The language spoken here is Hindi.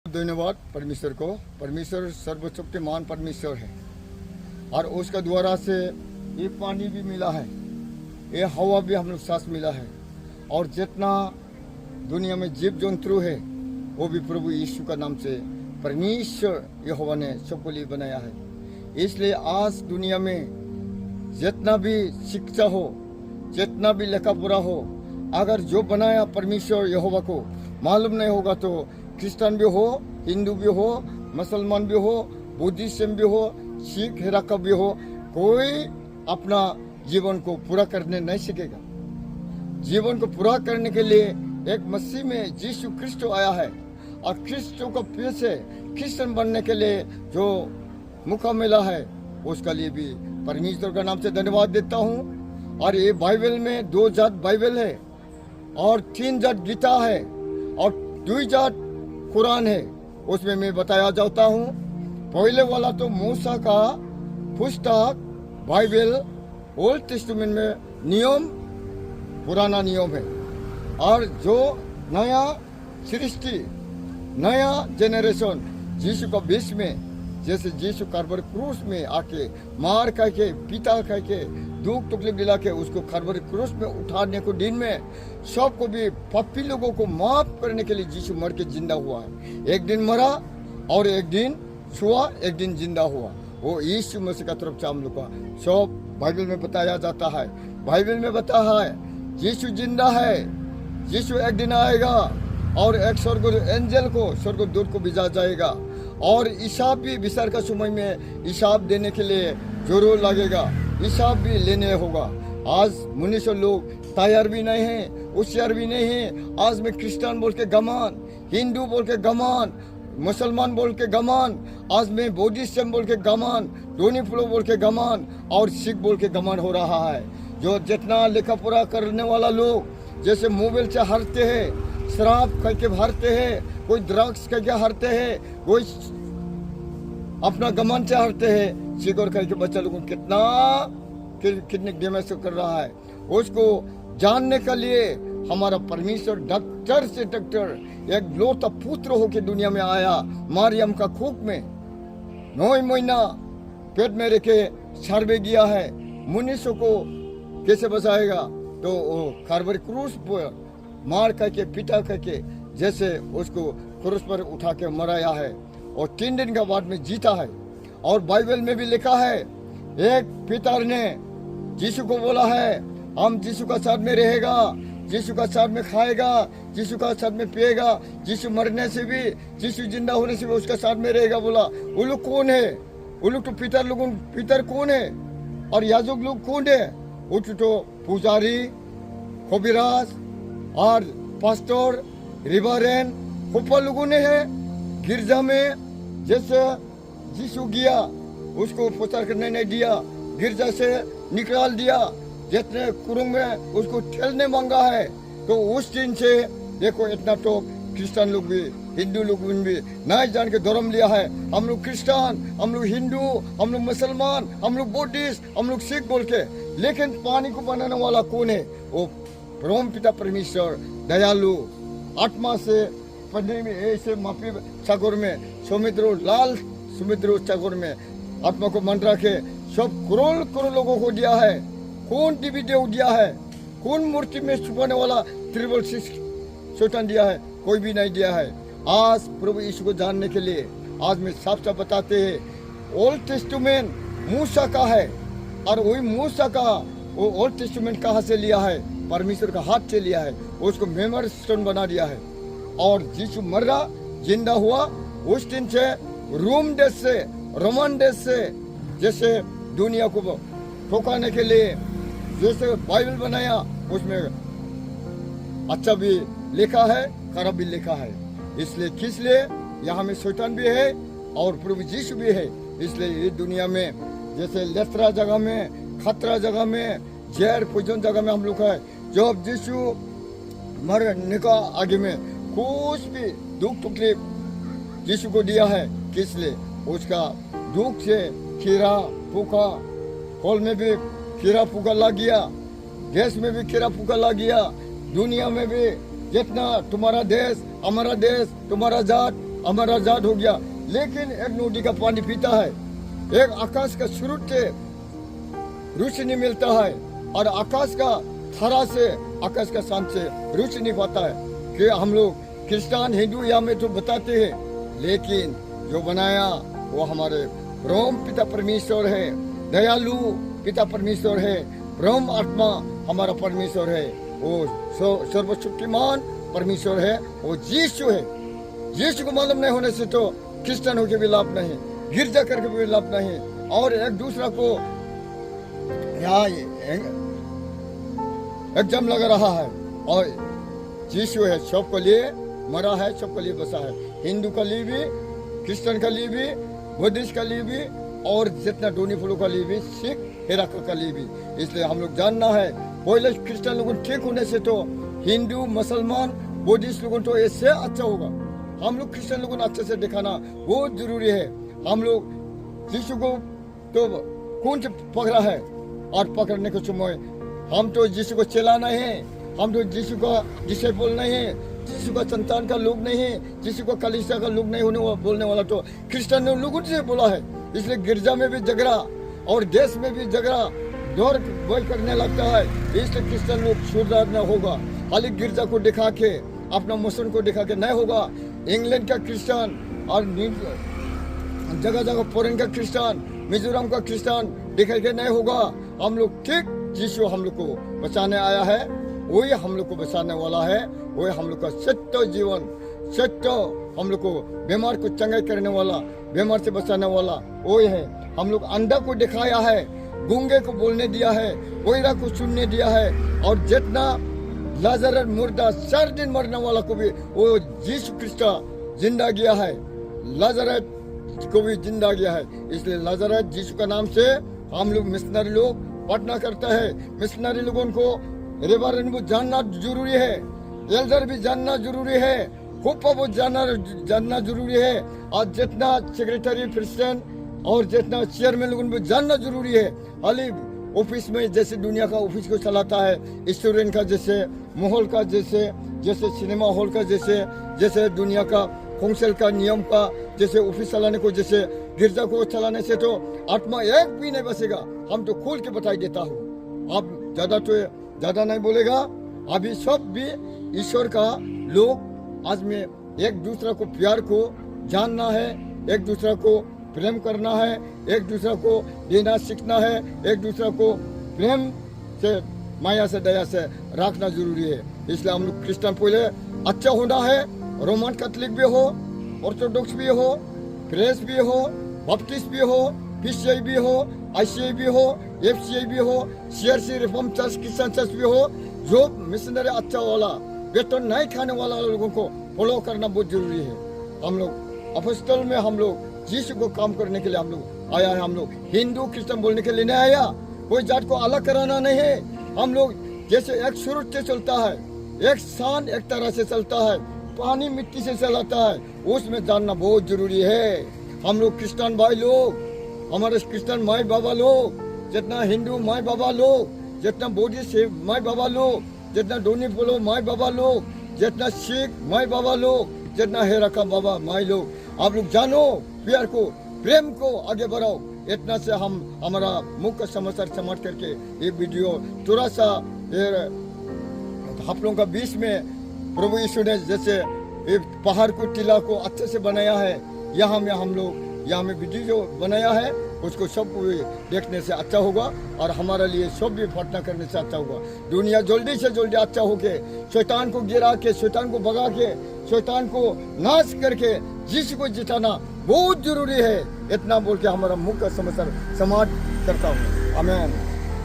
धन्यवाद परमेश्वर को। परमेश्वर सर्वशक्तिमान परमेश्वर है और उसका द्वारा से ये पानी भी मिला है, ये हवा भी हम लोग सांस मिला है और जितना दुनिया में जीव जंतु है वो भी प्रभु यीशु का नाम से परमेश्वर यहोवा ने सबके लिए बनाया है। इसलिए आज दुनिया में जितना भी शिक्षा हो, जितना भी लेखा पढ़ा हो, अगर जो बनाया परमेश्वर यहोवा को मालूम नहीं होगा तो क्रिश्चियन भी हो, हिंदू भी हो, मुसलमान भी हो, बुद्धिज्म भी हो, सिख हिराका भी हो, कोई अपना जीवन को पूरा करने नहीं सीखेगा। जीवन को पूरा करने के लिए एक मसीह में यीशु क्रिस्ट आया है और क्रिस्ट को पीछे क्रिश्चियन बनने के लिए जो मौका मिला है उसका लिए भी परमेश्वर का नाम से धन्यवाद देता हूँ। और ये बाइबल में 2 जात बाइबल है और 3 जात गीता है और 2 जात कुरान है। उसमें मैं बताया जाता हूँ, पहले वाला तो मूसा का पुस्तक बाइबल ओल्ड टेस्टामेंट में नियम पुराना नियम है और जो नया सृष्टि नया जेनरेशन यीशु का बीच में, जैसे यीशु कार्बरी क्रूस में आके मार खा के पिता खा के दुख तकलीफ दिला के उसको कार्बरी क्रूस में उठाने को दिन में सबको भी पापी लोगों को माफ करने के लिए यीशु मर के जिंदा हुआ है। एक दिन मरा और एक दिन छुआ, एक दिन जिंदा हुआ। वो यीशु मसीह का तरफ से हम लोग का सब बाइबल में बताया जाता है। बाइबल में बताया है यीशु जिंदा है, यीशु एक दिन आएगा और एक स्वर्गदूत एंजल को स्वर्गदूत को भेजा जाएगा और हिसाब भी विचार का समय में हिसाब देने के लिए जरूर लगेगा, हिसाब भी लेने होगा। आज मनुष्य लोग तैयार भी नहीं है, होशियार भी नहीं है। आज में क्रिश्चियन बोल के गमान, हिंदू बोल के गमान, मुसलमान बोल के गमान, आज में बुद्धिज्म बोल के गमान, धोनी फुलो बोल के गमान और सिख बोल के गमान हो रहा है। जो जितना लेखा पढ़ा करने वाला लोग जैसे मोबाइल से हारते हैं, शराब करके हारते हैं, कोई ड्रग्स करके हारते हैं, कोई अपना गमन से हारते हैं, सिगोर करके बच्चा लोगों कितने डैमेज कर रहा है। उसको जानने के लिए हमारा परमेश्वर डॉक्टर से डॉक्टर एक लौता पुत्र होके दुनिया में आया, मारियम का कोख में 9 महीना पेट में रखे सर्वे किया है। मनुष्य को कैसे बचाएगा? तो वो कार्बरी क्रूस पर मार करके पिटा करके जैसे उसको क्रूस पर उठा के मराया है और 3 दिन के बाद में जीता है। और बाइबल में भी लिखा है एक पिता ने यीशु को बोला है हम यीशु का साथ में रहेगा, यीशु का साथ में खाएगा, यीशु का साथ में पिएगा, यीशु मरने से भी, यीशु जिंदा होने से भी उसका साथ में रहेगा। बोला वो लोग कौन है? वो लोग तो पितर कौन है और याजक लोग कौन है? वो तो पुजारी, खबीराज और पास्टर, रिवरेंड खोपा लोगों ने है। गिरजा में जैसे यीशु गया उसको प्रचार करने नहीं दिया, गिरजा से निकाल दिया, जितने कुरुंग में उसको ठेलने मांगा है। तो उस दिन से देखो इतना तो क्रिश्चियन लोग भी हिंदू लोग भी नहीं जान के धर्म लिया है। हम लोग क्रिश्चियन, हम लोग हिंदू, हम लोग मुसलमान, हम लोग बुद्धिस्ट, हम लोग सिख बोल के, लेकिन पानी को बनाने वाला कौन है? वो परम पिता परमेश्वर दयालु आत्मा से पढ़ने में ऐसे माफी सागर में समुद्र लाल समुद्र सागर में आत्मा को मन रखे सब करोड़ लोगों को दिया है। कौन देवी देव दिया है? कौन मूर्ति में छुपाने वाला त्रिबल शैतान दिया है? कोई भी नहीं दिया है। आज प्रभु यीशु को जानने के लिए आज में साफ साफ बताते हैं ओल्ड टेस्टामेंट मूसा का है और वही मूसा का वो ओल्ड टेस्टामेंट कहाँ से लिया है? परमेश्वर का हाथ से लिया है, उसको मेमोरी स्टोन बना दिया है। और यीशु मरा जिंदा हुआ उस दिन से रोम देश से, रोमन देश से जैसे दुनिया को ठोकाने के लिए जैसे बाइबल बनाया उसमें अच्छा भी लिखा है, खराब भी लिखा है। इसलिए यहाँ में शैतान भी है और प्रभु यीशु भी है। इसलिए ये दुनिया में जैसे लेतरा जगह में, खतरा जगह में, जहर पूजन जगह में हम लोग है। जब यीशु मरने का आगे में कुछ भी दुख तकलीफ यीशु को दिया है, किस लिए? उसका दुख से कीड़ा फूका, फल में भी कीड़ा फूका लग गया, गैस में भी कीड़ा फूका लग गया, दुनिया में भी जितना तुम्हारा देश, हमारा देश, तुम्हारा जात, हमारा आजाद हो गया। लेकिन एक नदी का पानी पीता है, एक आकाश का सूरज से रोशनी मिलता है, और आकाश का थारा से, आकाश का शान से रोशनी पाता है। कि हम लोग क्रिश्चियन हिंदू यहाँ में तो बताते हैं, लेकिन जो बनाया वो हमारे ब्रह्म पिता परमेश्वर है, दयालु पिता परमेश्वर है, ब्रह्म आत्मा हमारा परमेश्वर है, वो सर्वशक्तिमान परमेश्वर है, वो यीशु है। यीशु को मालूम नहीं होने से तो क्रिश्चियन होके भी लाभ नहीं, गिरजा करके भी लाभ नहीं, और एक दूसरा को यहाँ एग्जाम लगा रहा है। और यीशु है, सबके लिए मरा है, सबके लिए बसा है, हिंदू के लिए भी, क्रिश्चियन के लिए भी, बुद्धिस्ट के लिए भी, और जितना डोनी फूलों के लिए भी, सिख हेराका के लिए भी। इसलिए हम लोग जानना है, पहले क्रिश्चियन लोगों ठीक होने से तो हिंदू मुसलमान बुद्धिस्ट लोगों तो ऐसे अच्छा होगा। हम लोग क्रिश्चियन लोगों को अच्छे से दिखाना बहुत जरूरी है। हम लोग यीशु को तो कौन से पकड़ा है, और पकड़ने के समय हम तो यीशु को चलाना है, हम तो यीशु का डिसाइपल नहीं है, यीशु का संतान का लोग नहीं है, यीशु का कलीसिया का लोग नहीं होने बोलने वाला तो क्रिश्चियन लोगों से बोला है। इसलिए गिरजा में भी झगड़ा और देश में भी झगड़ा दौड़ बोल करने लगता है। इसलिए क्रिश्चियन लोग सुधारना होगा। खाली गिरजा को दिखा के, अपना मिशन को दिखा के नहीं होगा। इंग्लैंड का क्रिश्चियन और जगह जगह फॉरेन का क्रिश्चियन, मिजोरम का क्रिश्चियन दिखा के नहीं होगा। हम लोग ठीक यीशु हम लोग को बचाने आया है, वही हम लोग को बचाने वाला है, वही हम लोग का सत्य जीवन, सत्य हम लोग को बीमार को चंगाई करने वाला, बीमार से बचाने वाला वही है। हम लोग अंधा को दिखाया है, गूंगे को बोलने दिया है, कोयरा को सुनने दिया है, और जितना लाजरस मुर्दा 4 दिन मरने वाला को भी वो यीशु क्रिस्ट जिंदा गया है, लाजरस को भी जिंदा गया है। इसलिए लाजरस यीशु का नाम से हम लोग मिशनरी लोग पढ़ना करता है। मिशनरी लोगों को रेवरेंड को जानना जरूरी है, एल्डर भी जानना जरूरी है, खुपा वो जानना जरूरी है, और जितना सेक्रेटरी प्रेसिडेंट और जितना चेयरमैन लोगों को जानना जरूरी है। हाली ऑफिस में जैसे दुनिया का ऑफिस को चलाता है, स्टूडेंट का जैसे, माहौल का जैसे, जैसे सिनेमा हॉल का जैसे, जैसे दुनिया का काउंसिल का नियम का जैसे ऑफिस चलाने को, जैसे गिरजा को चलाने से तो आत्मा एक भी नहीं बचेगा। हम तो खोल के बताई देता हूँ, आप ज्यादा नहीं बोलेगा। अभी सब भी ईश्वर का लोग आज में एक दूसरा को प्यार को जानना है, एक दूसरा को प्रेम करना है, एक दूसरा को देना सीखना है, एक दूसरा को प्रेम से, माया से, दया से रखना जरूरी है। इसलिए हम लोग क्रिश्चियन पहले अच्छा होना है, रोमन कैथोलिक भी हो, ऑर्थोडॉक्स भी हो, ग्रेस भी हो, बपटिस्ट भी हो, पीसीआई भी हो, आईसीआई भी हो, एफसीआई भी हो, CRC reform church, Christian church भी हो। जो मिशनरी अच्छा वाला, वेतन नहीं खाने वाला लोगों को फॉलो करना बहुत जरूरी है। हम लोग अपोस्टल में हम लोग यीशु को काम करने के लिए हम लोग आया है। हम लोग हिंदू क्रिश्चियन बोलने के लिए नहीं आया, कोई जात को अलग कराना नहीं है। हम लोग जैसे एक सूरज से चलता है, एक सान एक तरह से चलता है, पानी मिट्टी से चलाता है, उसमें जानना बहुत जरूरी है। हम लोग क्रिश्चियन भाई लोग, हमारे क्रिश्चियन माई बाबा लोग, जितना हिंदू माई बाबा लोग, जितना बुद्धिस्ट माई बाबा लोग, जितना डोनी फूलो माई बाबा लोग, जितना सिख माई बाबा लोग, जितना हेराका बाबा माई लोग, आप लोग जानो प्यार को, प्रेम को आगे बढ़ाओ। इतना से हम हमारा मुख्य समाचार समाप्त करके ये वीडियो थोड़ा सा आप लोगों का बीच में प्रभु यीशु ने जैसे एक पहाड़ को टीला को अच्छे से बनाया है, यहाँ में हम लोग यहाँ में वीडियो जो बनाया है उसको सब देखने से अच्छा होगा, और हमारे लिए सब भी प्रार्थना करने से अच्छा होगा। दुनिया जल्दी से जल्दी अच्छा होके, शैतान को गिरा के, शैतान को भगा के, शैतान को नाश करके यीशु को जिताना बहुत जरूरी है। इतना बोल के हमारा मुख्य समाचार समाप्त करता हूँ। आमीन।